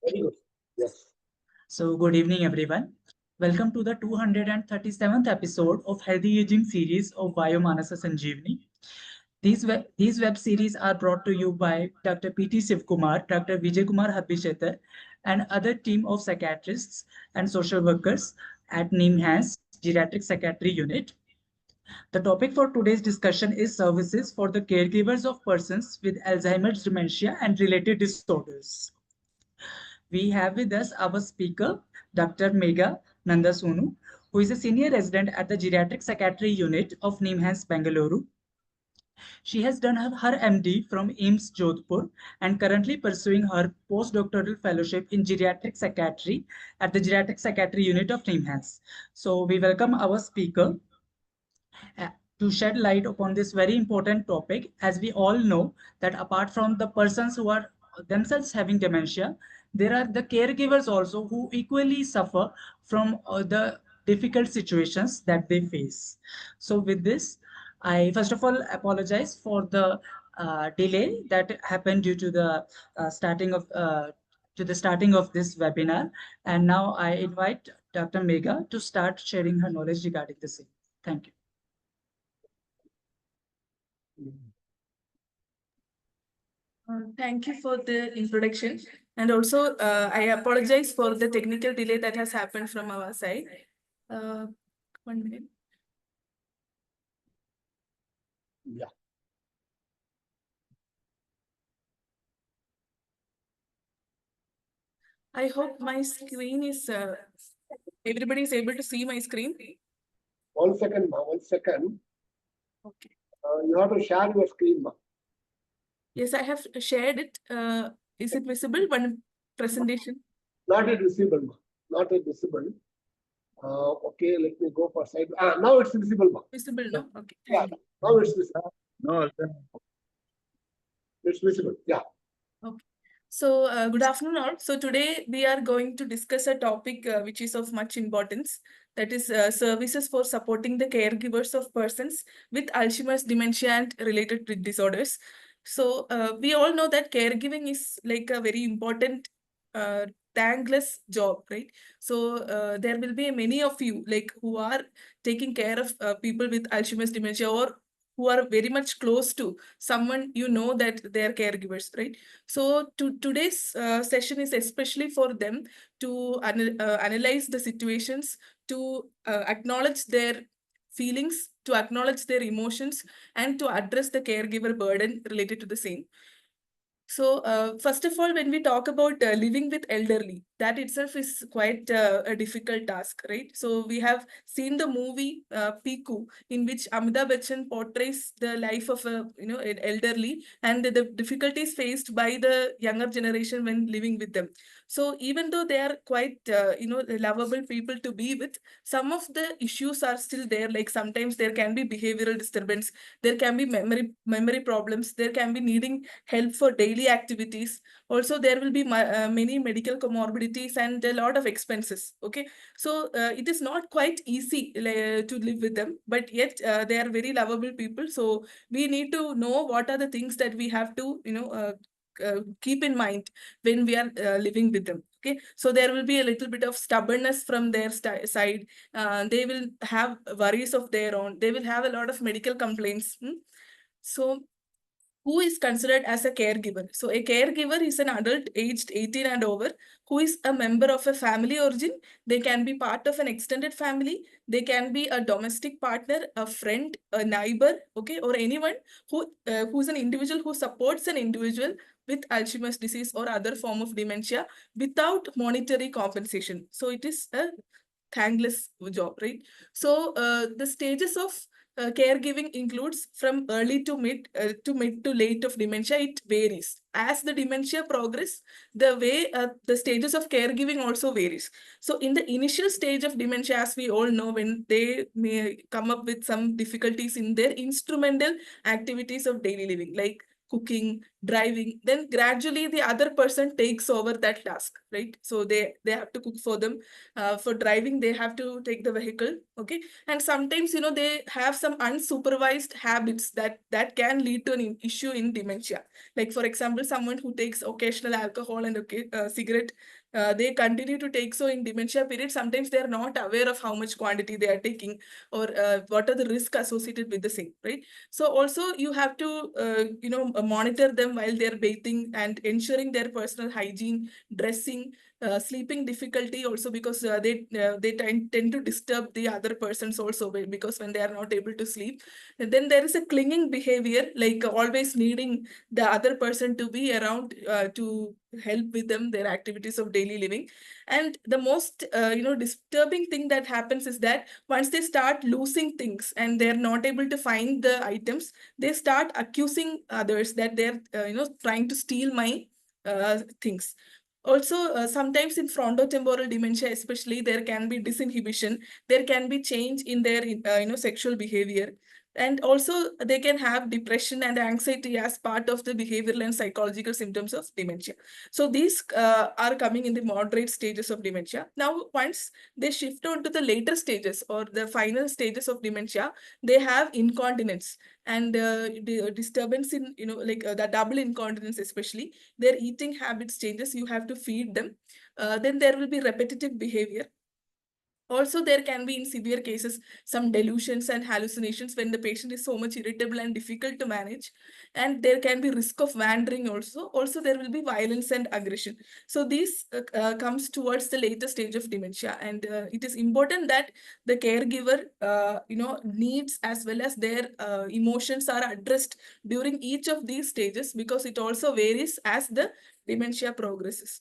Very good. Yes. So, good evening, everyone. Welcome to the 237th episode of Healthy Aging series of Vayomanasa Sanjeevani. These web series are brought to you by Dr. P.T. Sivkumar, Dr. Vijay Kumar Habishetar, and other team of psychiatrists and social workers at NIMHANS Geriatric Psychiatry Unit. The topic for today's discussion is services for the caregivers of persons with Alzheimer's dementia and related disorders. We have with us our speaker, Dr. Megha Nandasoonu, who is a senior resident at the Geriatric Psychiatry Unit of NIMHANS, Bangalore. She has done her MD from AIIMS Jodhpur and currently pursuing her postdoctoral fellowship in geriatric psychiatry at the Geriatric Psychiatry Unit of NIMHANS. So we welcome our speaker to shed light upon this very important topic, as we all know that apart from the persons who are themselves having dementia, there are the caregivers also who equally suffer from the difficult situations that they face. So with this, I first of all apologize for the delay that happened due to the starting of this webinar. And now I invite Dr. Megha to start sharing her knowledge regarding the same. Thank you. Thank you for the introduction. And also, I apologize for the technical delay that has happened from our side. 1 minute. Yeah. I hope my screen is, everybody is able to see my screen. 1 second, ma. 1 second. Okay. You have to share your screen, ma. Yes, I have shared it. Is it visible? One presentation. Not yet visible, ma. Not yet visible. Okay, let me go for side. Now it's visible, ma. Visible, no? Okay. Yeah, now it's visible. No, It's visible. Yeah. Okay. So, good afternoon all. So today we are going to discuss a topic which is of much importance. That is services for supporting the caregivers of persons with Alzheimer's dementia and related disorders. So we all know that caregiving is like a very important thankless job, right? So there will be many of you like who are taking care of people with Alzheimer's dementia, or who are very much close to someone you know that they are caregivers, right? So today's session is especially for them to analyze the situations, to acknowledge their feelings, to acknowledge their emotions, and to address the caregiver burden related to the same. So first of all, when we talk about living with elderly, that itself is quite a difficult task, right? So we have seen the movie Piku, in which Amitabh Bachchan portrays the life of a an elderly and the difficulties faced by the younger generation when living with them. So even though they are quite lovable people to be with, some of the issues are still there. Like sometimes there can be behavioral disturbance, there can be memory problems, there can be needing help for daily activities. Also, there will be many medical comorbidities and a lot of expenses. Okay, so it is not quite easy to live with them, but yet they are very lovable people. So we need to know what are the things that we have to keep in mind when we are living with them. Okay, so there will be a little bit of stubbornness from their side. They will have worries of their own. They will have a lot of medical complaints. So who is considered as a caregiver? So a caregiver is an adult aged 18 and over who is a member of a family origin. They can be part of an extended family. They can be a domestic partner, a friend, a neighbor, okay, or anyone who's an individual who supports an individual with Alzheimer's disease or other form of dementia without monetary compensation. So it is a thankless job, right? So the stages of caregiving includes from early to mid to late of dementia. It varies as the dementia progress. The way the stages of caregiving also varies. So in the initial stage of dementia, as we all know, when they may come up with some difficulties in their instrumental activities of daily living, like cooking, driving, then gradually the other person takes over that task, right? So they have to cook for them. For driving, they have to take the vehicle, okay? And sometimes, you know, they have some unsupervised habits that can lead to an issue in dementia. Like, for example, someone who takes occasional alcohol and cigarette, they continue to take so in dementia period. Sometimes they are not aware of how much quantity they are taking, or what are the risks associated with the same, right? So also you have to monitor them while they're bathing and ensuring their personal hygiene, dressing, sleeping difficulty also, because they tend to disturb the other persons also, because when they are not able to sleep. And then there is a clinging behavior, like always needing the other person to be around to help with them their activities of daily living. And the most disturbing thing that happens is that once they start losing things and they're not able to find the items, they start accusing others that they're trying to steal my things. Also, sometimes in frontotemporal dementia, especially, there can be disinhibition. There can be change in their sexual behavior, and also they can have depression and anxiety as part of the behavioral and psychological symptoms of dementia. So these are coming in the moderate stages of dementia. Now, once they shift on to the later stages or the final stages of dementia, they have incontinence and disturbance in, the double incontinence, especially their eating habits changes. You have to feed them. Then there will be repetitive behavior. Also, there can be in severe cases some delusions and hallucinations when the patient is so much irritable and difficult to manage. And there can be risk of wandering also. Also, there will be violence and aggression. So this comes towards the later stage of dementia. And it is important that the caregiver, needs as well as their emotions are addressed during each of these stages, because it also varies as the dementia progresses.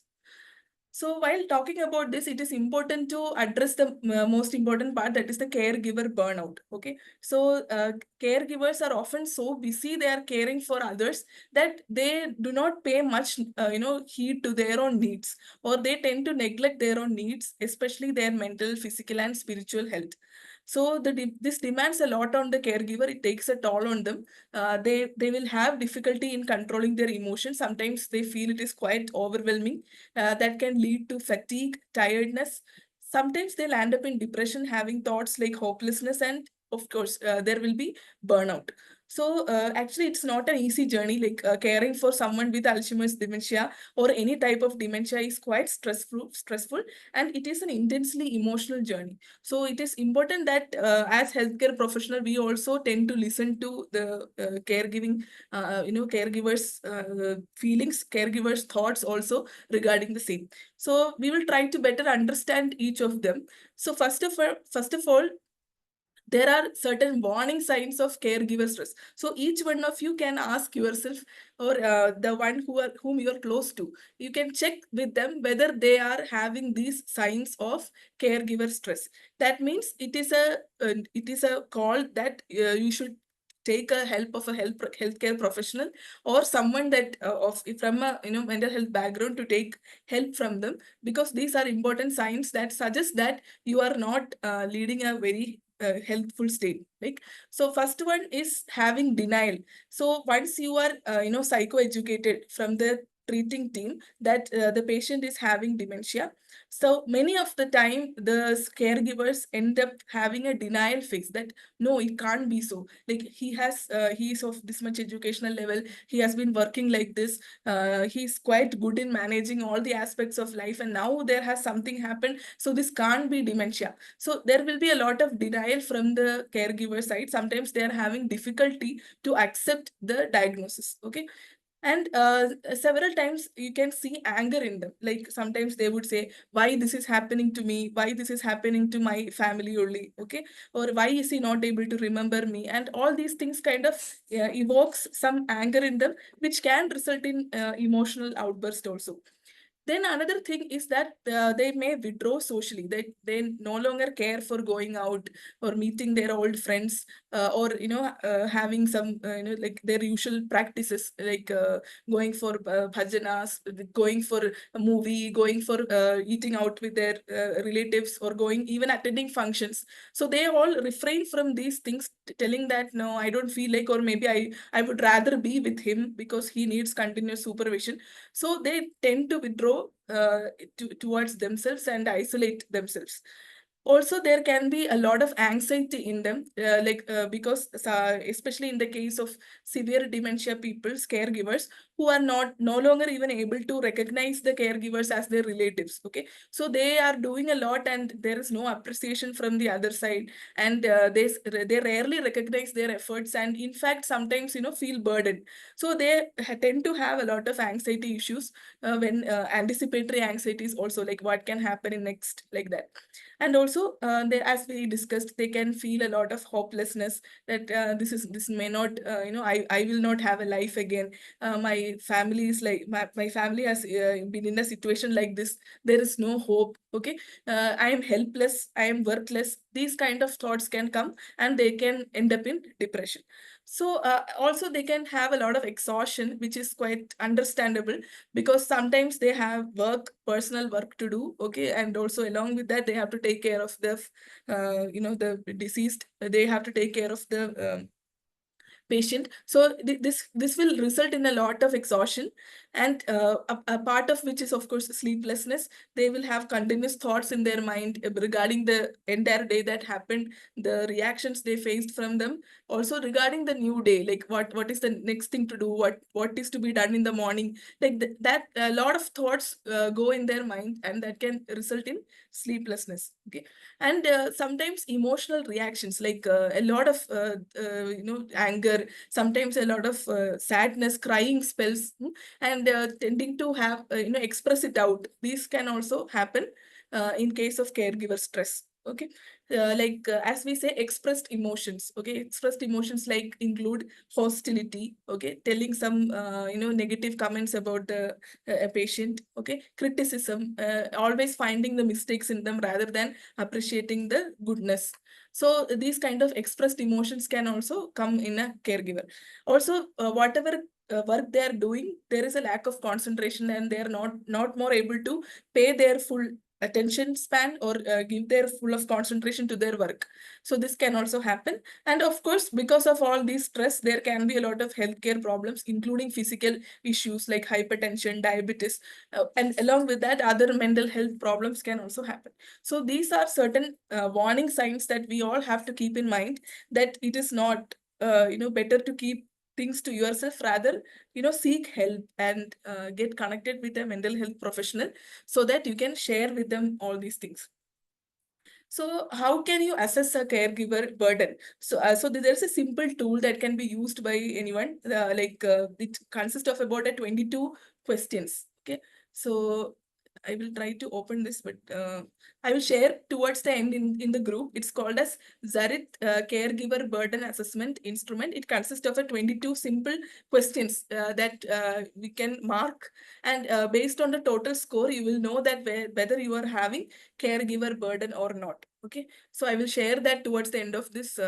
So while talking about this, it is important to address the most important part, that is the caregiver burnout. Okay, so caregivers are often so busy, they are caring for others, that they do not pay much, heed to their own needs, or they tend to neglect their own needs, especially their mental, physical, and spiritual health. So this demands a lot on the caregiver. It takes a toll on them. They will have difficulty in controlling their emotions. Sometimes they feel it is quite overwhelming. That can lead to fatigue, tiredness. Sometimes they'll end up in depression, having thoughts like hopelessness, and of course, there will be burnout. So actually, it's not an easy journey. Like caring for someone with Alzheimer's dementia or any type of dementia is quite stressful, and it is an intensely emotional journey. So it is important that as healthcare professional, we also tend to listen to the caregivers' feelings, caregivers' thoughts also regarding the same. So we will try to better understand each of them. So first of all, there are certain warning signs of caregiver stress. So each one of you can ask yourself, or the one whom you are close to, you can check with them whether they are having these signs of caregiver stress. That means it is a call that you should take a help of a healthcare professional, or someone that of from a mental health background, to take help from them, because these are important signs that suggest that you are not leading a very healthful state. Like, so first one is having denial. So once you are psychoeducated from the treating team that the patient is having dementia, so many of the time the caregivers end up having a denial phase, that no, it can't be so. Like, he is of this much educational level, he has been working like this, he's quite good in managing all the aspects of life, and now there has something happened, so this can't be dementia. So there will be a lot of denial from the caregiver side. Sometimes they are having difficulty to accept the diagnosis. Okay. And several times you can see anger in them. Like, sometimes they would say, why this is happening to me? Why this is happening to my family only? Okay. Or why is he not able to remember me? And all these things kind of evokes some anger in them, which can result in emotional outburst also. Then another thing is that they may withdraw socially. They no longer care for going out or meeting their old friends, or having some like their usual practices, like going for bhajanas, going for a movie, going for eating out with their relatives, or going even attending functions. So they all refrain from these things, telling that no, I don't feel like, or maybe I would rather be with him because he needs continuous supervision. So they tend to withdraw towards themselves and isolate themselves. Also, there can be a lot of anxiety in them, because especially in the case of severe dementia people's caregivers, who are no longer even able to recognize the caregivers as their relatives. Okay, so they are doing a lot and there is no appreciation from the other side, and they rarely recognize their efforts, and in fact sometimes feel burdened. So they tend to have a lot of anxiety issues, when anticipatory anxieties also, like what can happen in next, like that. And also, as we discussed, they can feel a lot of hopelessness, that this may not, I will not have a life again. My family is like, my family has been in a situation like this. There is no hope. Okay, I am helpless, I am worthless. These kind of thoughts can come, and they can end up in depression. So also they can have a lot of exhaustion, which is quite understandable, because sometimes they have personal work to do. Okay, and also along with that, they have to take care of the the deceased. They have to take care of the patient. So this will result in a lot of exhaustion, and a part of which is of course sleeplessness. They will have continuous thoughts in their mind regarding the entire day that happened, the reactions they faced from them, also regarding the new day, like what is the next thing to do, what is to be done in the morning, like that a lot of thoughts go in their mind, and that can result in sleeplessness. Okay, and sometimes emotional reactions, like a lot of anger, sometimes a lot of sadness, crying spells, and tending to have express it out. These can also happen in case of caregiver stress. Okay, as we say, expressed emotions. Okay, expressed emotions like include hostility. Okay, telling some negative comments about the a patient. Okay, criticism, always finding the mistakes in them rather than appreciating the goodness. So these kind of expressed emotions can also come in a caregiver. Also, whatever work they are doing, there is a lack of concentration, and they are not more able to pay their full attention span, or give their full of concentration to their work. So this can also happen. And of course, because of all these stress, there can be a lot of healthcare problems, including physical issues like hypertension, diabetes, and along with that, other mental health problems can also happen. So these are certain warning signs that we all have to keep in mind, that it is not better to keep things to yourself, rather seek help and get connected with a mental health professional, so that you can share with them all these things. So how can you assess a caregiver burden? So there's a simple tool that can be used by anyone. It consists of about 22 questions. Okay, so I will try to open this, but I will share towards the end in the group. It's called as Zarit Caregiver Burden Assessment Instrument. It consists of 22 simple questions that we can mark, and based on the total score, you will know that whether you are having caregiver burden or not. Okay, so I will share that towards the end of this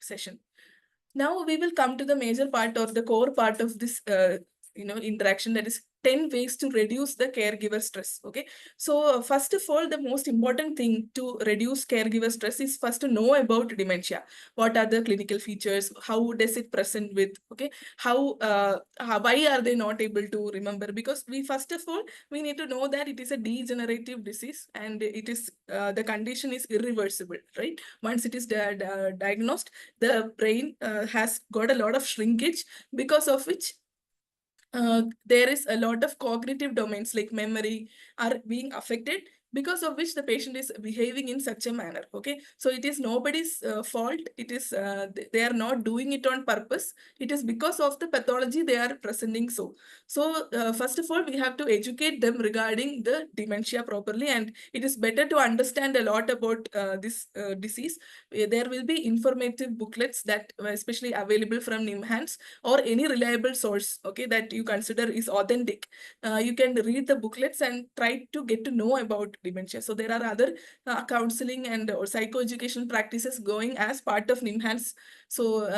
session. Now we will come to the major part, or the core part of this interaction, that is 10 ways to reduce the caregiver stress. Okay, so first of all, the most important thing to reduce caregiver stress is first to know about dementia. What are the clinical features? How does it present with? Okay, why are they not able to remember? Because we first of all, we need to know that it is a degenerative disease, and it is the condition is irreversible, right? Once it is diagnosed, the brain has got a lot of shrinkage, because of which there is a lot of cognitive domains like memory are being affected, because of which the patient is behaving in such a manner. Okay, so it is nobody's fault. It is they are not doing it on purpose. It is because of the pathology they are presenting. So first of all, we have to educate them regarding the dementia properly, and it is better to understand a lot about this disease. There will be informative booklets that especially available from NIMHANS or any reliable source, okay, that you consider is authentic. You can read the booklets and try to get to know about dementia. So there are other counseling and or psychoeducation practices going as part of NIMHANS. So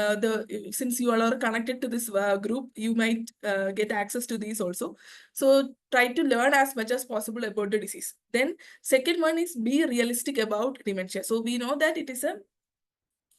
since you all are connected to this group, you might get access to these also. So try to learn as much as possible about the disease. Then second one is be realistic about dementia. So we know that it is a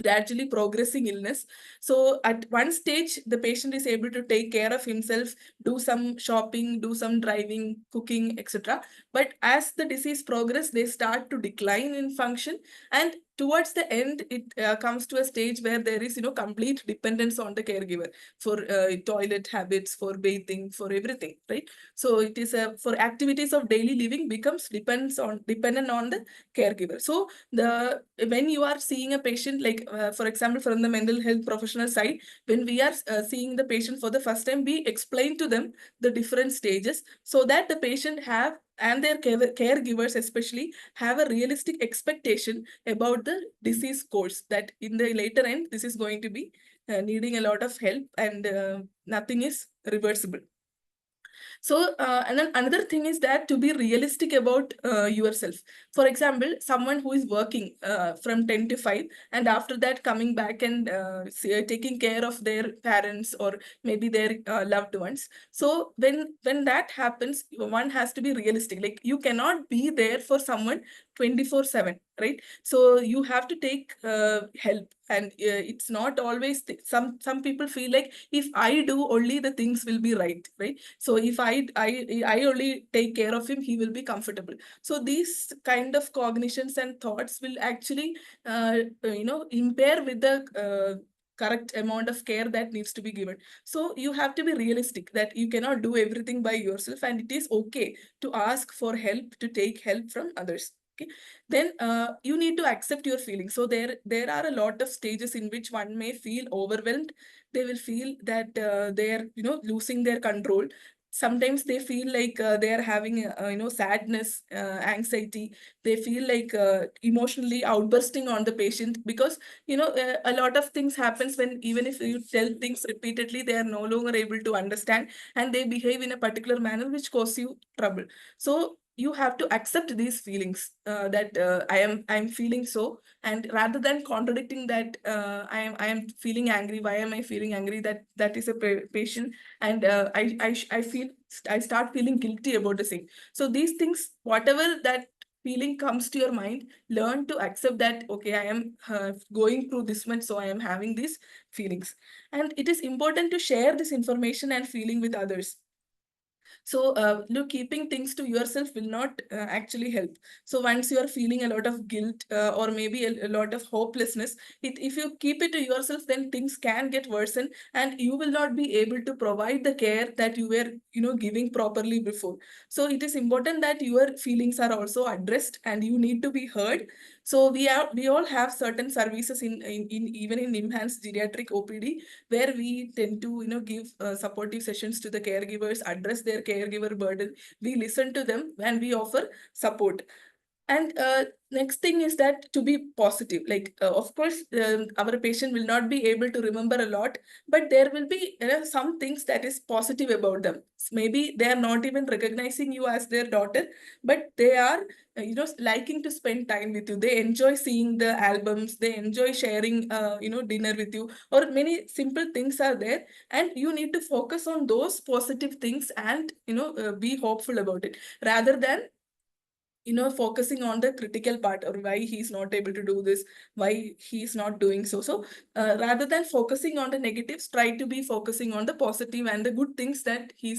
gradually progressing illness. So at one stage, the patient is able to take care of himself, do some shopping, do some driving, cooking, etc. But as the disease progresses, they start to decline in function, and towards the end, it comes to a stage where there is, complete dependence on the caregiver for toilet habits, for bathing, for everything, right? So it is for activities of daily living becomes dependent on the caregiver. So when you are seeing a patient, like for example, from the mental health professional side, when we are seeing the patient for the first time, we explain to them the different stages so that the patient have and their caregivers especially have a realistic expectation about the disease course, that in the later end this is going to be needing a lot of help, and nothing is reversible. So, and then another thing is that to be realistic about yourself. For example, someone who is working from 10 to 5 and after that coming back and taking care of their parents or maybe their loved ones. So when that happens, one has to be realistic. Like you cannot be there for someone 24/7, right? So you have to take help, and it's not always some people feel like if I do only the things will be right. So if I only take care of him, he will be comfortable. So these kind of cognitions and thoughts will actually impair with the correct amount of care that needs to be given. So you have to be realistic that you cannot do everything by yourself, and it is okay to ask for help, to take help from others. Okay, then you need to accept your feelings. So there are a lot of stages in which one may feel overwhelmed. They will feel that they are losing their control. Sometimes they feel like they are having sadness, anxiety. They feel like emotionally outbursting on the patient, because a lot of things happens when even if you tell things repeatedly, they are no longer able to understand, and they behave in a particular manner which cause you trouble. So you have to accept these feelings, that I'm feeling so, and rather than contradicting that I am feeling angry, why am I feeling angry, that is a patient, and I start feeling guilty about the same. So these things, whatever that feeling comes to your mind, learn to accept that, okay, I am going through this much, so I am having these feelings. And it is important to share this information and feeling with others. So look, keeping things to yourself will not actually help. So once you are feeling a lot of guilt or maybe a lot of hopelessness, if you keep it to yourself, then things can get worsened, and you will not be able to provide the care that you were giving properly before. So it is important that your feelings are also addressed and you need to be heard. So we all have certain services in even in NIMHANS Geriatric OPD, where we tend to give supportive sessions to the caregivers, address their caregiver burden. We listen to them and we offer support. And next thing is that to be positive. Like, of course, our patient will not be able to remember a lot, but there will be some things that is positive about them. Maybe they are not even recognizing you as their daughter, but they are, liking to spend time with you. They enjoy seeing the albums. They enjoy sharing, dinner with you, or many simple things are there. And you need to focus on those positive things and, be hopeful about it, rather than focusing on the critical part, or why he's not able to do this, why he's not doing so. Rather than focusing on the negatives, try to be focusing on the positive and the good things that he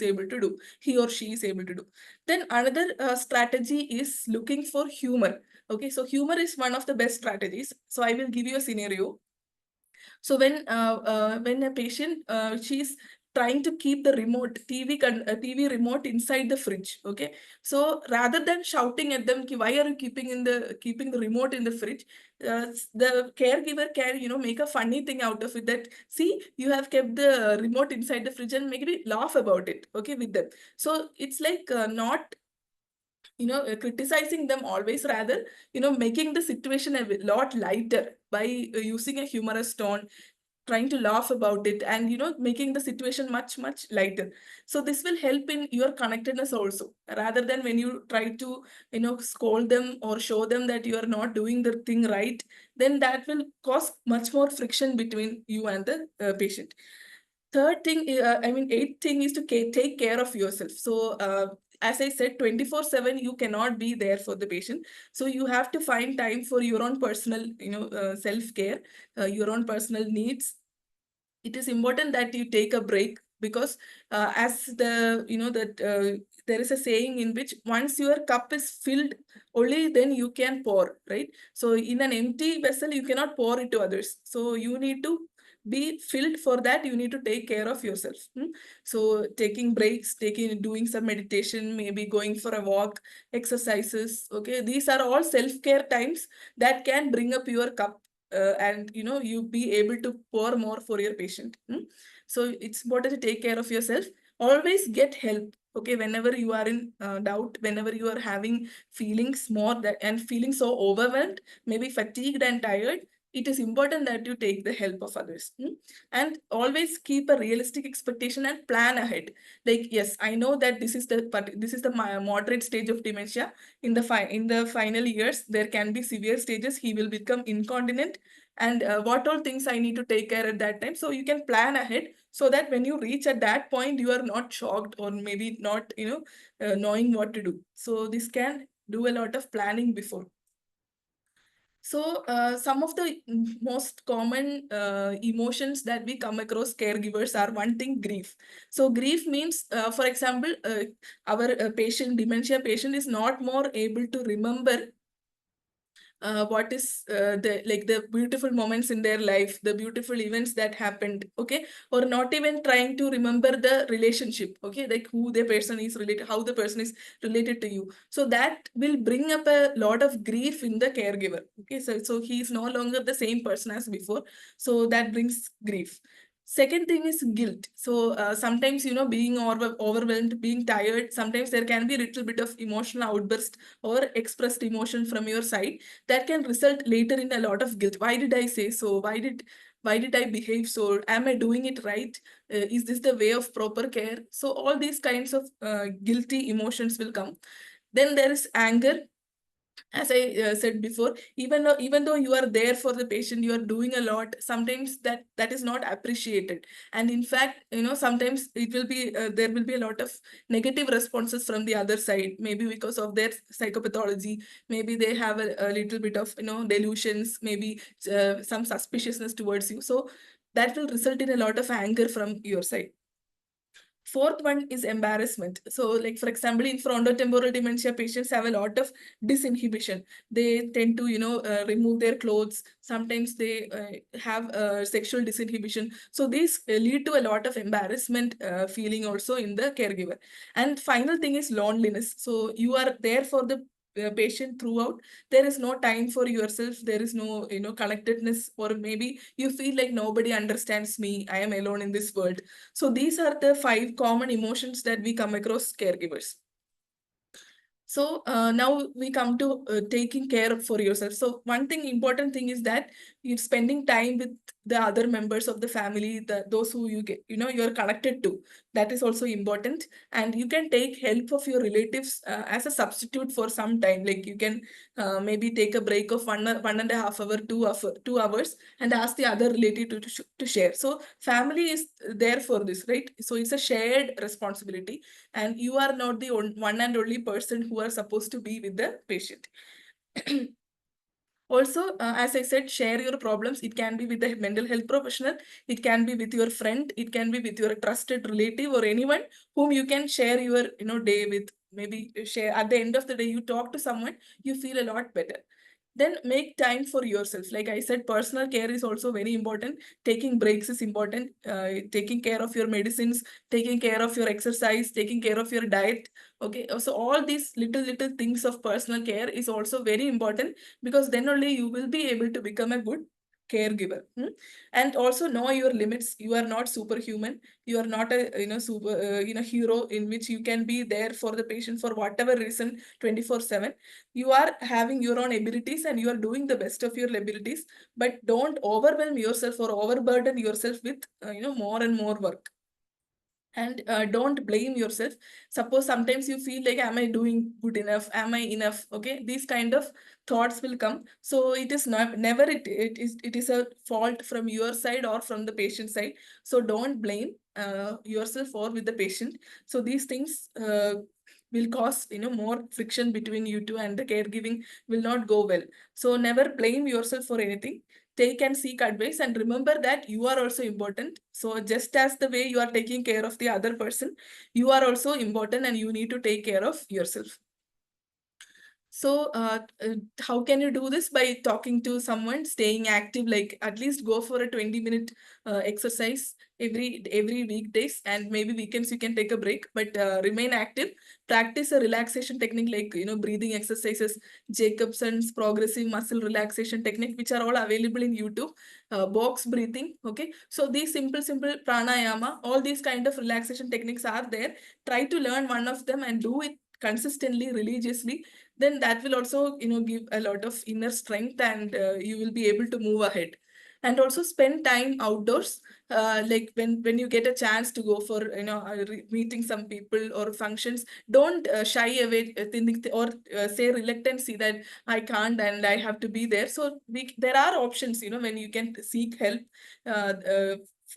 or she is able to do. Then another strategy is looking for humor. Okay, so humor is one of the best strategies. So I will give you a scenario. So when a patient, she's trying to keep the remote TV remote inside the fridge. Okay, so rather than shouting at them, why are you keeping the remote in the fridge? The caregiver can, make a funny thing out of it, that see, you have kept the remote inside the fridge, and maybe laugh about it, okay, with them. So it's like not criticizing them always, rather making the situation a lot lighter by using a humorous tone, trying to laugh about it, and making the situation much lighter. So this will help in your connectedness also, rather than when you try to scold them or show them that you are not doing the thing right, then that will cause much more friction between you and the patient. Third thing, eighth thing is to take care of yourself. So as I said, 24/7 you cannot be there for the patient, so you have to find time for your own personal self-care, your own personal needs. It is important that you take a break, because as the that there is a saying in which, once your cup is filled, only then you can pour, right? So in an empty vessel you cannot pour it to others, so you need to be filled. For that you need to take care of yourself. So taking breaks, doing some meditation, maybe going for a walk, exercises, okay, these are all self-care times that can bring up your cup, and you be able to pour more for your patient. So it's important to take care of yourself. Always get help, okay, whenever you are in doubt, whenever you are having feelings more that and feeling so overwhelmed, maybe fatigued and tired, it is important that you take the help of others. And always keep a realistic expectation and plan ahead. Like, yes, I know that this is the moderate stage of dementia. In the final years there can be severe stages. He will become incontinent, and what all things I need to take care at that time. So you can plan ahead, so that when you reach at that point, you are not shocked, or maybe not knowing what to do. So this can do a lot of planning before. So some of the most common emotions that we come across caregivers are, one thing, grief. So grief means, for example, our dementia patient is not more able to remember what is the beautiful moments in their life, the beautiful events that happened, okay, or not even trying to remember the relationship, okay, like who the person is related, how the person is related to you. So that will bring up a lot of grief in the caregiver, okay. So he is no longer the same person as before, so that brings grief. Second thing is guilt. So sometimes, being overwhelmed, being tired, sometimes there can be a little bit of emotional outburst or expressed emotion from your side, that can result later in a lot of guilt. Why did I say so? Why did I behave so? Am I doing it right? Is this the way of proper care? So all these kinds of guilty emotions will come. Then there is anger. As I said before, even though you are there for the patient, you are doing a lot, sometimes that is not appreciated. And in fact, sometimes it will be there will be a lot of negative responses from the other side, maybe because of their psychopathology, maybe they have a little bit of delusions, maybe some suspiciousness towards you. So that will result in a lot of anger from your side. Fourth one is embarrassment. So, like, for example, in frontotemporal dementia, patients have a lot of disinhibition. They tend to, remove their clothes. Sometimes they have sexual disinhibition. So these lead to a lot of embarrassment feeling also in the caregiver. And final thing is loneliness. So you are there for the patient throughout. There is no time for yourself. There is no connectedness, or maybe you feel like nobody understands me, I am alone in this world. So these are the 5 common emotions that we come across caregivers. So now we come to taking care for yourself. So one important thing is that you're spending time with the other members of the family, those who you're connected to. That is also important. And you can take help of your relatives as a substitute for some time. Like, you can maybe take a break of 1.5 hour, 2 hours, and ask the other relative to share. So family is there for this, right? So it's a shared responsibility, and you are not the one and only person who are supposed to be with the patient. Also, as I said, share your problems. It can be with a mental health professional, it can be with your friend, it can be with your trusted relative, or anyone whom you can share your day with. Maybe share at the end of the day, you talk to someone, you feel a lot better. Then make time for yourself. Like I said, personal care is also very important. Taking breaks is important. Taking care of your medicines, taking care of your exercise, taking care of your diet. Okay, so all these little things of personal care is also very important, because then only you will be able to become a good caregiver. And also know your limits. You are not superhuman. You are not a super hero in which you can be there for the patient for whatever reason 24/7. You are having your own abilities and you are doing the best of your abilities, but don't overwhelm yourself or overburden yourself with more and more work. And don't blame yourself. Suppose sometimes you feel like, am I doing good enough, am I enough? Okay, these kind of thoughts will come. So it is not never it is a fault from your side or from the patient side. So don't blame yourself or with the patient. So these things will cause more friction between you two, and the caregiving will not go well. So never blame yourself for anything. Take and seek advice, and remember that you are also important. So just as the way you are taking care of the other person, you are also important and you need to take care of yourself. So how can you do this? By talking to someone, staying active, like at least go for a 20-minute exercise every weekdays, and maybe weekends you can take a break, but remain active. Practice a relaxation technique like breathing exercises, Jacobson's progressive muscle relaxation technique, which are all available in YouTube. Box breathing. Okay, so these simple pranayama, all these kind of relaxation techniques are there. Try to learn one of them and do it consistently, religiously. Then that will also give a lot of inner strength, and you will be able to move ahead. And also spend time outdoors. Like when you get a chance to go for meeting some people or functions, don't shy away, or say reluctancy that I can't and I have to be there. So there are options, when you can seek help.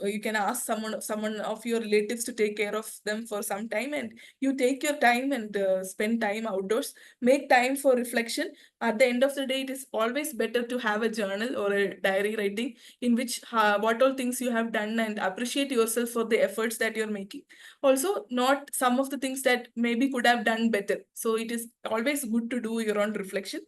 You can ask someone of your relatives to take care of them for some time, and you take your time and spend time outdoors. Make time for reflection. At the end of the day, it is always better to have a journal or a diary writing in which what all things you have done, and appreciate yourself for the efforts that you're making. Also, not some of the things that maybe could have done better. So it is always good to do your own reflection.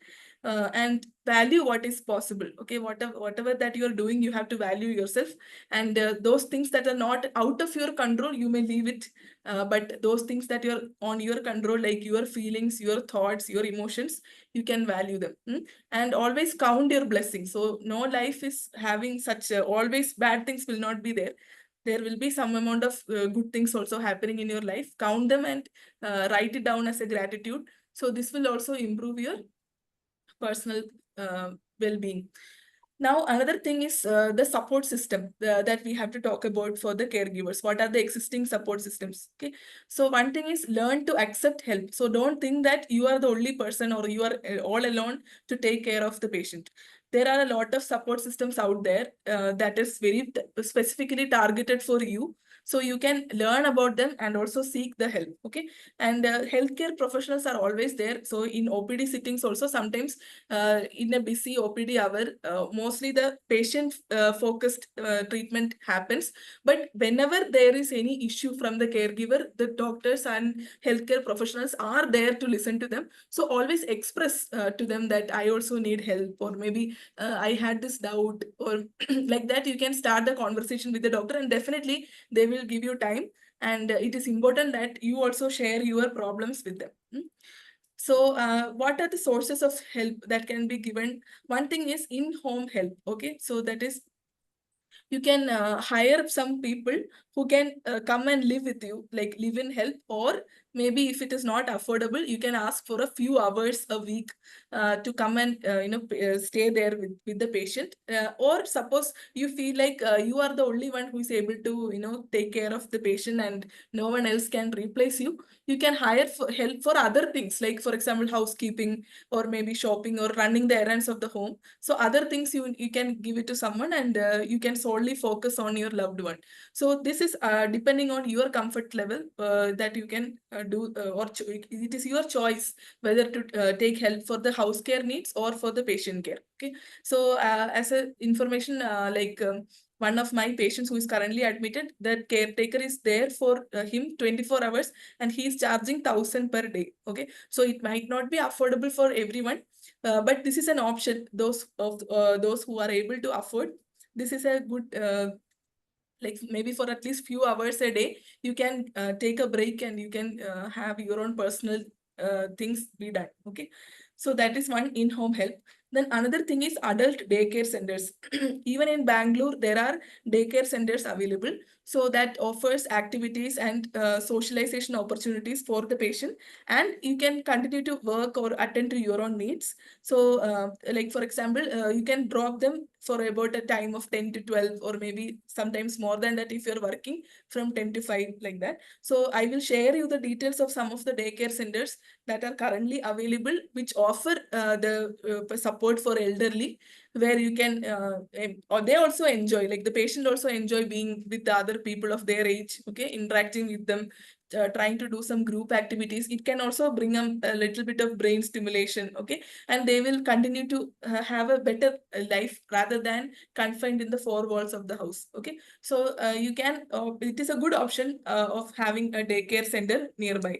And value what is possible. Okay, whatever that you're doing, you have to value yourself. And those things that are not out of your control, you may leave it. But those things that you're on your control, like your feelings, your thoughts, your emotions, you can value them. And always count your blessings. So no life is having such always bad things will not be there. There will be some amount of good things also happening in your life. Count them and write it down as a gratitude. So this will also improve your personal well-being. Now, another thing is the support system that we have to talk about for the caregivers. What are the existing support systems? Okay, so one thing is learn to accept help. So don't think that you are the only person or you are all alone to take care of the patient. There are a lot of support systems out there that is very specifically targeted for you. So you can learn about them and also seek the help. Okay, and healthcare professionals are always there. So in OPD sittings also, sometimes in a busy OPD hour, mostly the patient focused treatment happens. But whenever there is any issue from the caregiver, the doctors and healthcare professionals are there to listen to them. So always express to them that I also need help, or maybe I had this doubt, or like that. You can start the conversation with the doctor, and definitely they will give you time. And it is important that you also share your problems with them. So what are the sources of help that can be given? One thing is in-home help. Okay, so that is, you can hire some people who can come and live with you, like live in help. Or maybe if it is not affordable, you can ask for a few hours a week to come and stay there with the patient. Or suppose you feel like you are the only one who is able to take care of the patient and no one else can replace you, you can hire for help for other things, like for example housekeeping, or maybe shopping, or running the errands of the home. So other things you can give it to someone, and you can solely focus on your loved one. So this is depending on your comfort level that you can do, it is your choice whether to take help for the house care needs or for the patient care. Okay, so as a information, one of my patients who is currently admitted, the caretaker is there for him 24 hours and he is charging 1,000 per day. Okay, so it might not be affordable for everyone, but this is an option. Those who are able to afford, this is a good like maybe for at least few hours a day, you can take a break and you can have your own personal things be done. Okay, so that is one in-home help. Then another thing is adult daycare centers. Even in Bangalore, there are daycare centers available. So that offers activities and socialization opportunities for the patient, and you can continue to work or attend to your own needs. So like for example, you can drop them for about a time of 10 to 12, or maybe sometimes more than that if you're working from 10 to 5 like that. So I will share you the details of some of the daycare centers that are currently available, which offer the support for elderly, where you can or they also enjoy, like the patient also enjoy being with the other people of their age, okay, interacting with them, trying to do some group activities. It can also bring them a little bit of brain stimulation, okay, and they will continue to have a better life rather than confined in the four walls of the house. Okay, so you can it is a good option of having a daycare center nearby.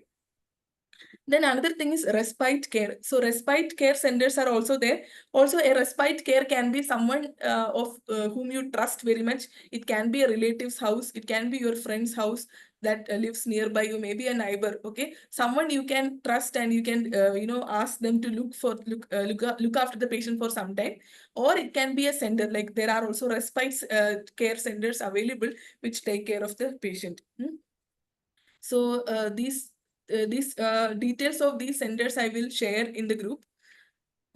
Then another thing is respite care. So respite care centers are also there. Also, a respite care can be someone of whom you trust very much. It can be a relative's house. It can be your friend's house that lives nearby you, maybe a neighbor. Okay, someone you can trust, and you can ask them to look after the patient for some time. Or it can be a center. Like there are also respite care centers available which take care of the patient. So these details of these centers I will share in the group.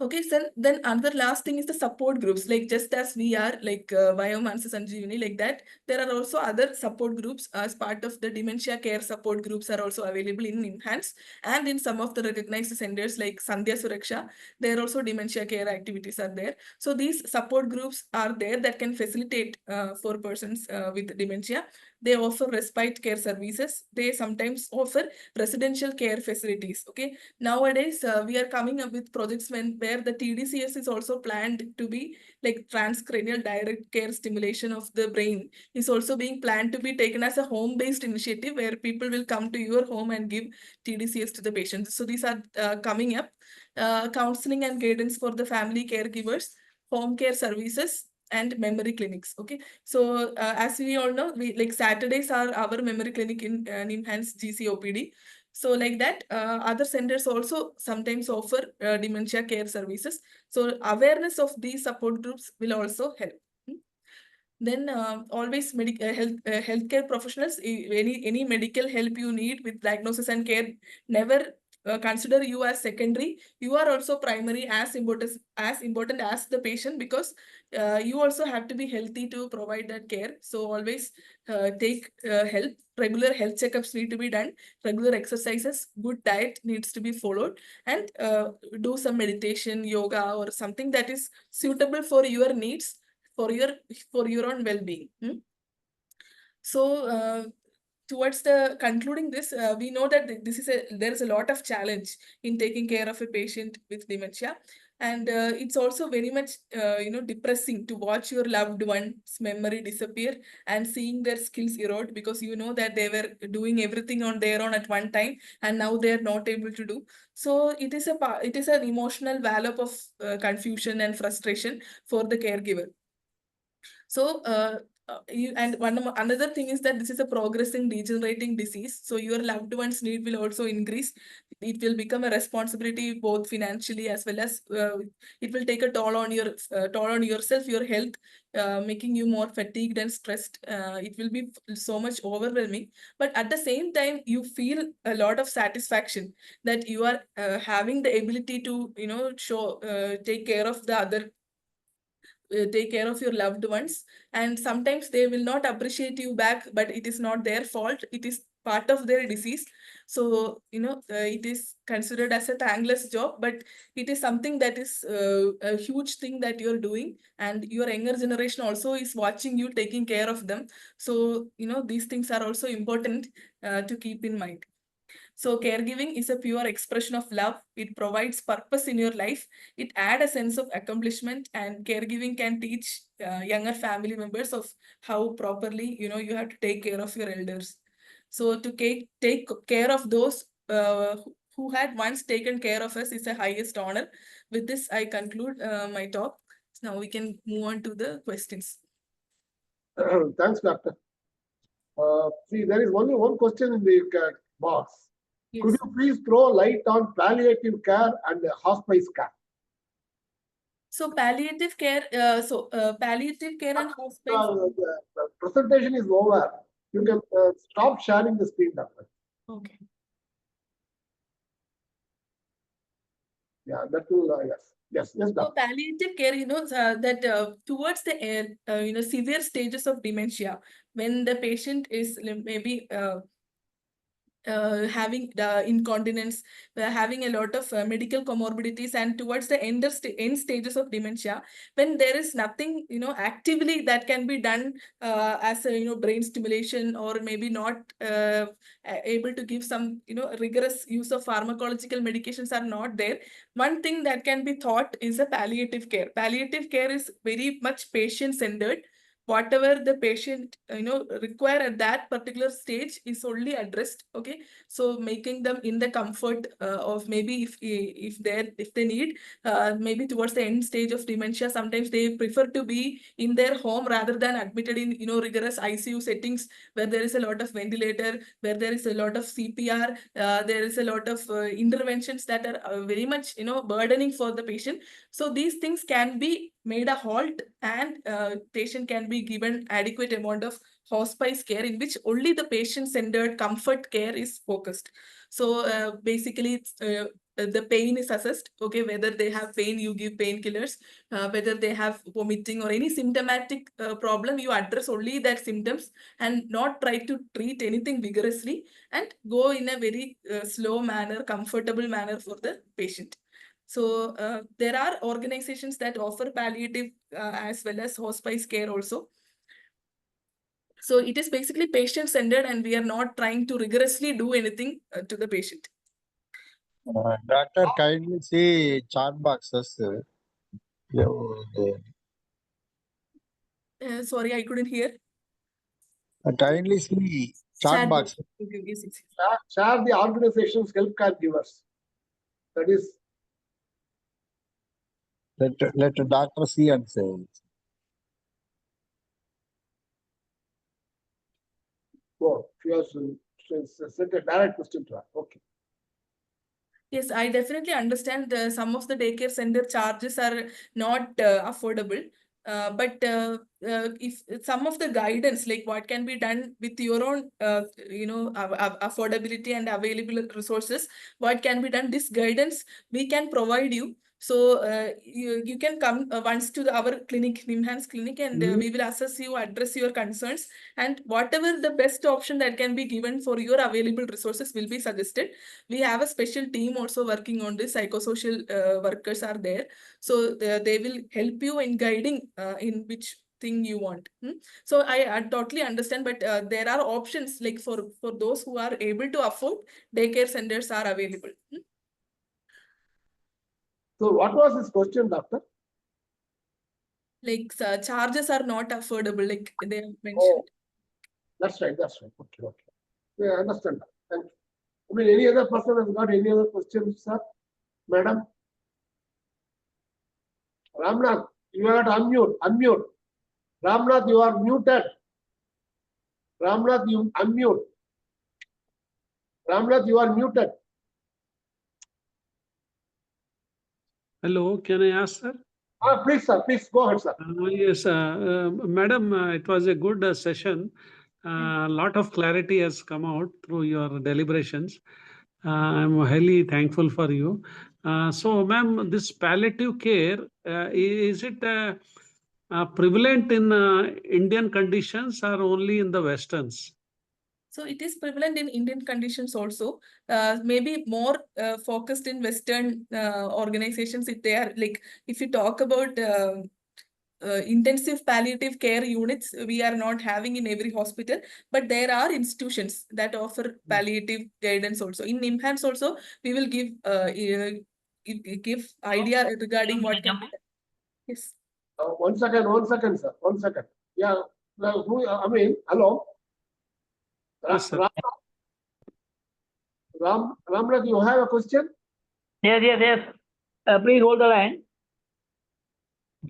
Okay, so then another last thing is the support groups. Like just as we are like Vayomanasa Sanjeevani, like that, there are also other support groups as part of the dementia care. Support groups are also available in NIMHANS and in some of the recognized centers like Sandhya Suraksha. There are also dementia care activities are there. So these support groups are there that can facilitate for persons with dementia. They offer respite care services. They sometimes offer residential care facilities. Okay, nowadays we are coming up with projects where the TDCS is also planned to be like transcranial direct care stimulation of the brain is also being planned to be taken as a home-based initiative, where people will come to your home and give TDCS to the patients. So these are coming up. Counseling and guidance for the family caregivers, home care services, and memory clinics. Okay, so as we all know, we like Saturdays are our memory clinic in NIMHANS GCOPD. So like that, other centers also sometimes offer dementia care services. So awareness of these support groups will also help. Then always healthcare professionals, any medical help you need with diagnosis and care, never consider you as secondary. You are also primary, as important as the patient, because you also have to be healthy to provide that care. So always take help. Regular health checkups need to be done. Regular exercises, good diet needs to be followed, and do some meditation, yoga, or something that is suitable for your needs, for your own well-being. So towards the concluding this, we know that there is a lot of challenge in taking care of a patient with dementia, and it's also very much depressing to watch your loved one's memory disappear and seeing their skills erode, because you know that they were doing everything on their own at one time and now they are not able to do. So it is an emotional wallop of confusion and frustration for the caregiver. So another thing is that this is a progressing degenerating disease. So your loved one's need will also increase. It will become a responsibility both financially as well as it will take a toll on yourself, your health, making you more fatigued and stressed. It will be so much overwhelming. But at the same time, you feel a lot of satisfaction that you are having the ability to take care of the other take care of your loved ones, and sometimes they will not appreciate you back, but it is not their fault, it is part of their disease. So it is considered as a thankless job, but it is something that is a huge thing that you're doing, and your younger generation also is watching you taking care of them. So these things are also important to keep in mind. So caregiving is a pure expression of love. It provides purpose in your life. It adds a sense of accomplishment, and caregiving can teach younger family members of how properly, you have to take care of your elders. So to take care of those who had once taken care of us is the highest honor. With this, I conclude my talk. Now we can move on to the questions. Thanks, doctor. See, there is only one question in the box. Yes. Could you please throw light on palliative care and hospice care? So palliative care, palliative care and hospice. The presentation is over. You can stop sharing the screen, doctor. Okay. Yeah, that will, yes, So doctor. palliative care, that towards the severe stages of dementia, when the patient is maybe having incontinence, having a lot of medical comorbidities, and towards the end stages of dementia, when there is nothing actively that can be done as a brain stimulation, or maybe not able to give some rigorous use of pharmacological medications are not there. One thing that can be thought is a palliative care. Palliative care is very much patient centered. Whatever the patient require at that particular stage is only addressed. Okay, so making them in the comfort of, maybe if they need maybe towards the end stage of dementia, sometimes they prefer to be in their home rather than admitted in rigorous ICU settings, where there is a lot of ventilator, where there is a lot of CPR, there is a lot of interventions that are very much burdening for the patient. So these things can be made a halt, and patient can be given adequate amount of hospice care, in which only the patient-centered comfort care is focused. So basically, it's, the pain is assessed. Okay, whether they have pain, you give painkillers. Whether they have vomiting or any symptomatic problem, you address only that symptoms and not try to treat anything vigorously, and go in a very slow manner, comfortable manner for the patient. So there are organizations that offer palliative as well as hospice care also. So it is basically patient-centered, and we are not trying to rigorously do anything to the patient. Doctor, kindly see chat boxes. Sorry, I couldn't hear. Kindly see chat box. Okay, yes, yes. Share the organization's help caregivers. That is, Let the doctor see and say. oh, she has sent a direct question to her. Okay. Yes, I definitely understand some of the daycare center charges are not affordable. But if some of the guidance, like what can be done with your own, affordability and available resources, what can be done, this guidance we can provide you. So you can come once to our clinic, NIMHANS clinic, and we will assess you, address your concerns, and whatever the best option that can be given for your available resources will be suggested. We have a special team also working on this. Psychosocial workers are there, so they will help you in guiding in which thing you want. So I totally understand, but there are options, like for those who are able to afford, daycare centers are available. So what was his question, doctor? Like charges are not affordable, like they have mentioned. Oh, that's right. Okay. Yeah, I understand. Thank you. I mean, any other person has got any other questions, sir? Madam? Ramnath, you have to unmute. Ramnath, you are muted. Ramnath, you unmute. Ramnath, you are muted. Hello, can I ask, sir? Please, sir. Please go ahead, sir. Yes, madam, it was a good session. A lot of clarity has come out through your deliberations. I'm highly thankful for you. So, ma'am, this palliative care, is it prevalent in Indian conditions or only in the Westerns? So it is prevalent in Indian conditions also. Maybe more focused in Western organizations. If they are like, if you talk about intensive palliative care units we are not having in every hospital, but there are institutions that offer palliative guidance also. In NIMHANS also, we will give idea regarding what can be done. Yes. 1 second, 1 second, sir. 1 second. Yeah. Well, hello. Yes, sir. Ramnath, you have a question? Yes. Please hold the line.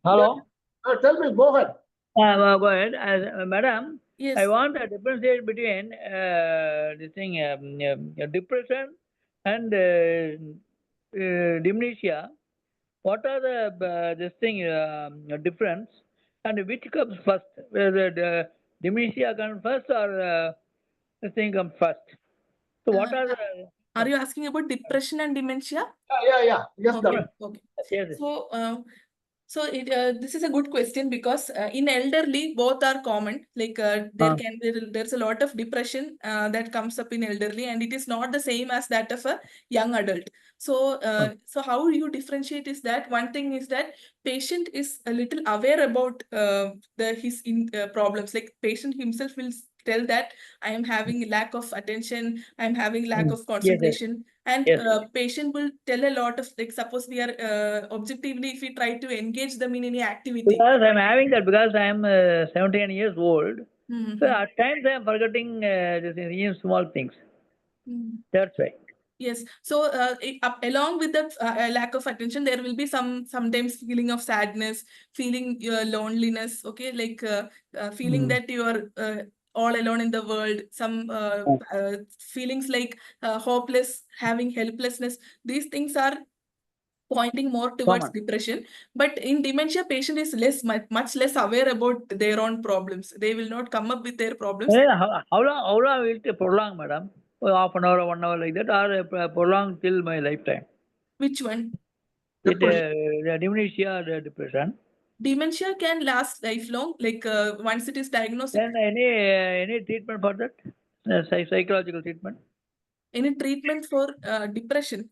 Hello. Tell me, go ahead. Go ahead. Madam, Yes. I want to differentiate between depression and dementia. What are the difference, and which comes first? Whether the dementia comes first or this thing comes first? So what are the? Are you asking about depression and dementia? Yeah. Yes, Okay. sir. Okay. Yes. So this is a good question because in elderly both are common. Like there's a lot of depression that comes up in elderly, and it is not the same as that of a young adult. So so how you differentiate is that one thing is that patient is a little aware about his problems. Like patient himself will tell that I am having lack of attention, I am having lack of concentration. And Yes. patient will tell a lot of, like, suppose we are objectively, if we try to engage them in any activity. Because I'm having that because I'm 17 years old. Mhm. So at times I'm forgetting even small things. Mhm. That's why. Yes. So along with the lack of attention, there will be sometimes feeling of sadness, feeling loneliness. Okay, like feeling that you are all alone in the world. Some feelings like hopeless, having helplessness. These things are pointing more towards Common. depression. But in dementia, patient is much less aware about their own problems. They will not come up with their problems. How long will it prolong, madam? Half an hour, 1 hour like that, or prolong till my lifetime? Which one? The dementia or the depression? Dementia can last lifelong. Like once it is diagnosed, Then any treatment for that? Psychological treatment? any treatment for depression.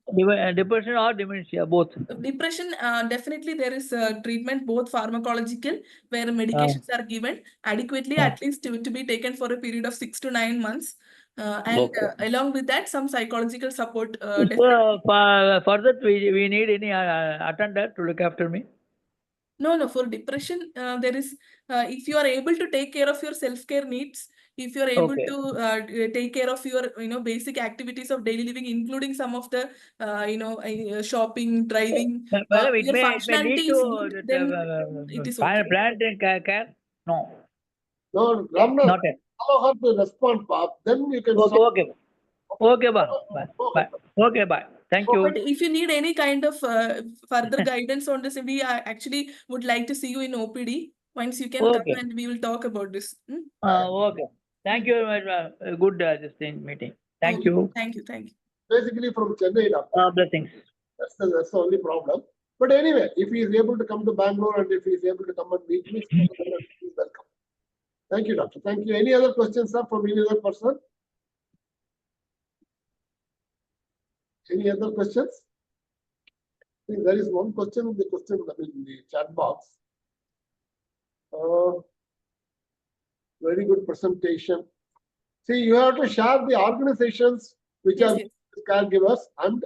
Depression or dementia, both. Depression, definitely there is treatment, both pharmacological, where medications are given adequately, at least to be taken for a period of 6 to 9 months. And along with that, some psychological support. So for that, we need any attendant to look after me? No, for depression, there is, if you are able to take care of your self-care needs, if you are able to take care of your, basic activities of daily living, including some of the, shopping, driving, Madam, your it may functionality lead is to good, then it is okay. planting care? No. No, Ramnath, Not yet. allow her to respond, Pap. Then you can stop. Okay, bye. Okay, bye. Thank you. But if you need any kind of further guidance on this, we actually would like to see you in OPD. Once you can come and we will talk about this. Okay. Thank you very much. Good this thing meeting. Thank you. Thank you. Basically from Chennai, doctor. Blessings. That's the only problem. But anyway, if he is able to come to Bangalore and if he is able to come and meet me, he's welcome. Thank you, doctor. Thank you. Any other questions, sir, from any other person? Any other questions? I think there is one question in the chat box. Very good presentation. See, you have to share the organizations which are caregivers, and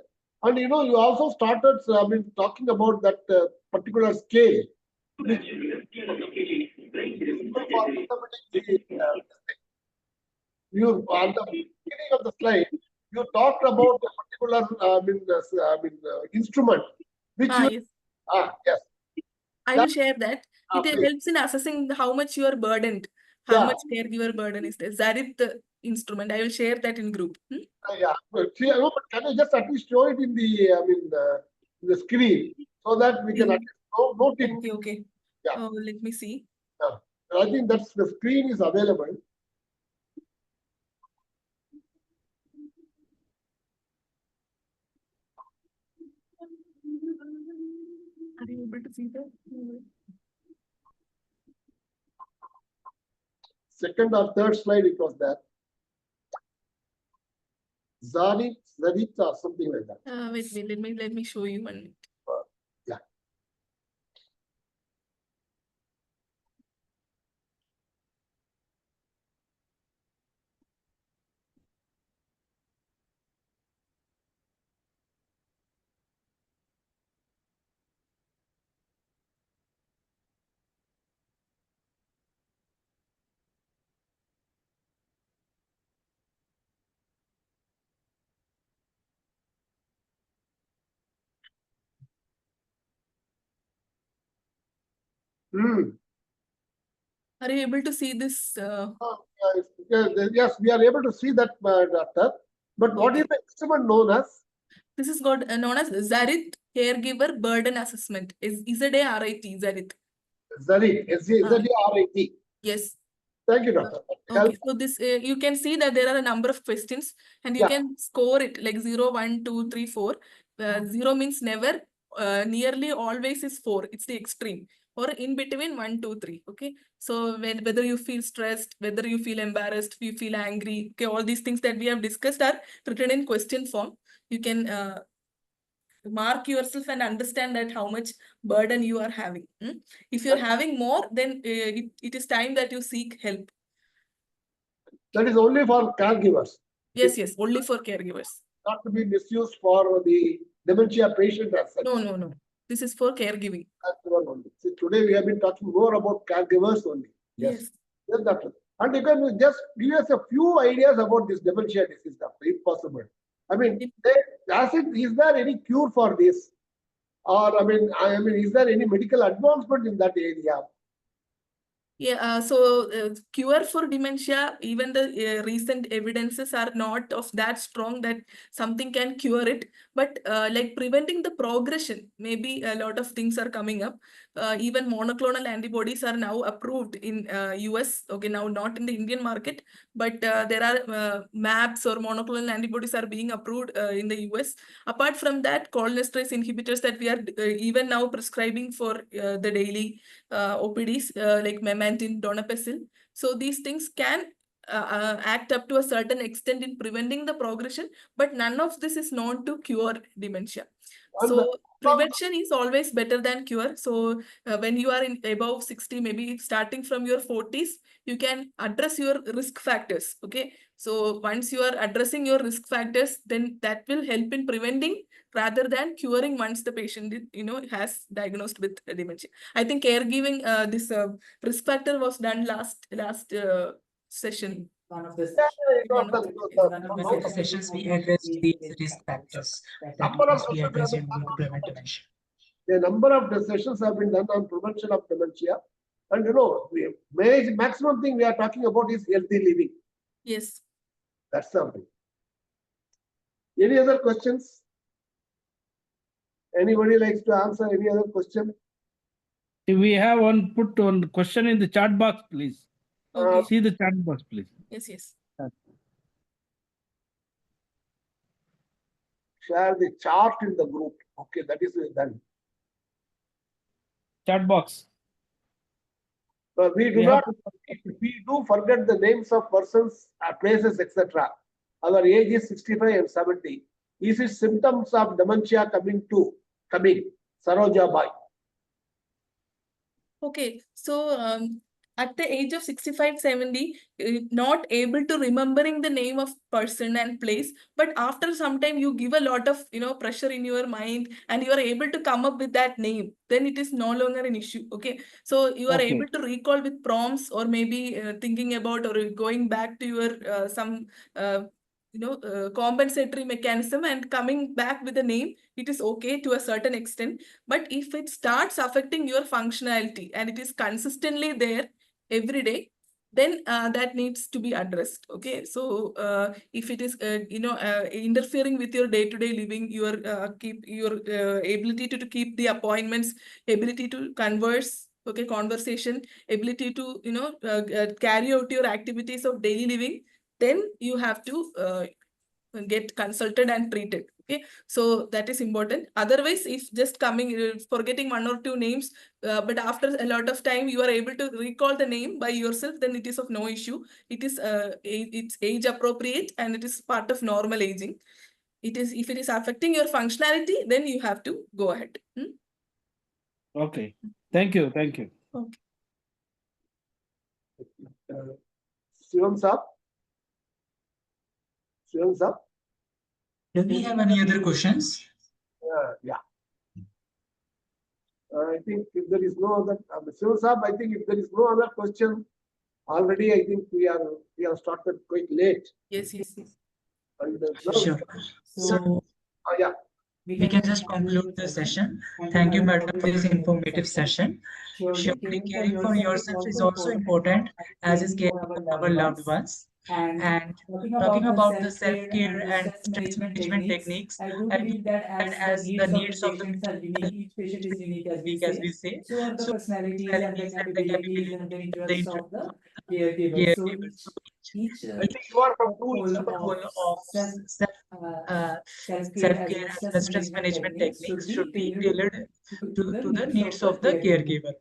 you also started talking about that particular scale. You at the beginning of the slide, you talked about a particular instrument which yes. Yes. I will share that. It please. helps in assessing how much you are burdened, how much caregiver burden is there. Zarif the instrument. I will share that in group. But can you just at least show it in the screen so that we can at least note it? Okay. Yeah. Oh, let me see. I think that's the screen is available. Are you able to see that? Second or third slide, it was there. Zadit or something like that. Wait, let me show you one. Yeah. Hmm. Are you able to see this? Yes, we are able to see that, doctor. But what is Okay. the instrument known as? This is called known as Zarit Caregiver Burden Assessment. Is Z-A-R-I-T, Zarit. ZARIT, ZARIT. Yes. Thank you, doctor. That Okay, helps. so this you can see that there are a number of questions and you Yeah. can score it like 0, 1, 2, 3, 4. 0 means never, nearly, always is 4. It's the extreme. Or in between 1, 2, 3. Okay, so whether you feel stressed, whether you feel embarrassed, you feel angry, okay, all these things that we have discussed are written in question form. You can mark yourself and understand that how much burden you are having. If you're having more, then it is time that you seek help. That is only for caregivers. Yes, yes, only for caregivers. Not to be misused for the dementia patient as such. No, no, no. This is for caregiving. Caregiver only. See, today we have been talking more about caregivers only. Yes. Yes, doctor. And you can just give us a few ideas about this dementia disease, doctor, if possible. I mean, is there any cure for this? Or I mean, is there any medical advancement in that area? Yeah, cure for dementia, even the recent evidences are not of that strong that something can cure it. But like preventing the progression, maybe a lot of things are coming up. Even monoclonal antibodies are now approved in US. Okay, now not in the Indian market, but there are MAPs or monoclonal antibodies are being approved in the US. Apart from that, cholinesterase inhibitors that we are even now prescribing for the daily OPDs like memantine, donepezil. So these things can act up to a certain extent in preventing the progression, but none of this is known to cure dementia. So prevention is always better than cure. So when you are in above 60, maybe starting from your 40s, you can address your risk factors. Okay. So once you are addressing your risk factors, then that will help in preventing rather than curing once the patient, has diagnosed with dementia. I think caregiving, this risk factor was done last session. One of the One of the sessions we addressed these risk factors that must be addressed in order to prevent dementia. A number of the sessions have been done on prevention of dementia. And maximum thing we are talking about is healthy living. Yes. That's something. Any other questions? Anybody likes to answer any other question? If we have put one question in the chat box, please. Okay. See the chat box, please. Yes, yes. Share the chart in the group. Okay, that is done. Chat box. We do forget the names of persons, places, etc. Our age is 65 and 70. Is it symptoms of dementia coming? Saroja Bai. Okay, so at the age of 65, 70, not able to remembering the name of person and place, but after some time you give a lot of pressure in your mind and you are able to come up with that name, then it is no longer an issue. Okay, so you are able to recall with prompts or maybe thinking about or going back to your some compensatory mechanism and coming back with a name. It is okay to a certain extent, but if it starts affecting your functionality and it is consistently there every day, then that needs to be addressed. Okay, so if it is interfering with your day-to-day living, your ability to keep the appointments, ability to converse, okay, conversation, ability to carry out your activities of daily living, then you have to get consulted and treated. Okay, so that is important. Otherwise, if just forgetting one or two names, but after a lot of time you are able to recall the name by yourself, then it is of no issue. It is it's age appropriate and it is part of normal aging. If it is affecting your functionality, then you have to go ahead. Okay. Thank you. Thank you. Okay. Shivam Saab. Do we have any other questions? Yeah. I think if there is no other, Shivam Saab, I think if there is no other question, already I think we have started quite late. Yes. And, Sure. So yeah. we can just conclude the session. Thank you, madam, for this informative session. Surely caring for yourself is also important, as is caring for our loved ones. And talking about the self-care and stress management techniques, I believe that as the needs of the patient are unique, as we say, so personalities and the capabilities and the interests of the caregivers. So You are from two role of self-care as well as stress management techniques should be tailored to the needs of the caregiver.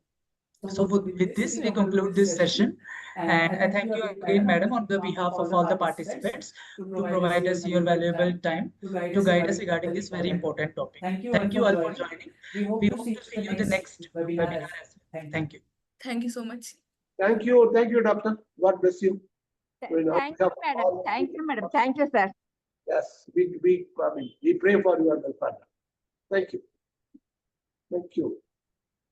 So with this, we conclude this session. And I thank you again, madam, on the behalf of all the participants to provide us your valuable time to guide us regarding this very important topic. Thank you all for joining. We hope to see you in the next webinar as well. Thank you. Thank you so much. Thank you, doctor. God bless you. Thank you, madam. Thank you, madam. Thank you, sir. Yes, we pray for your welfare. Thank you. Thank you.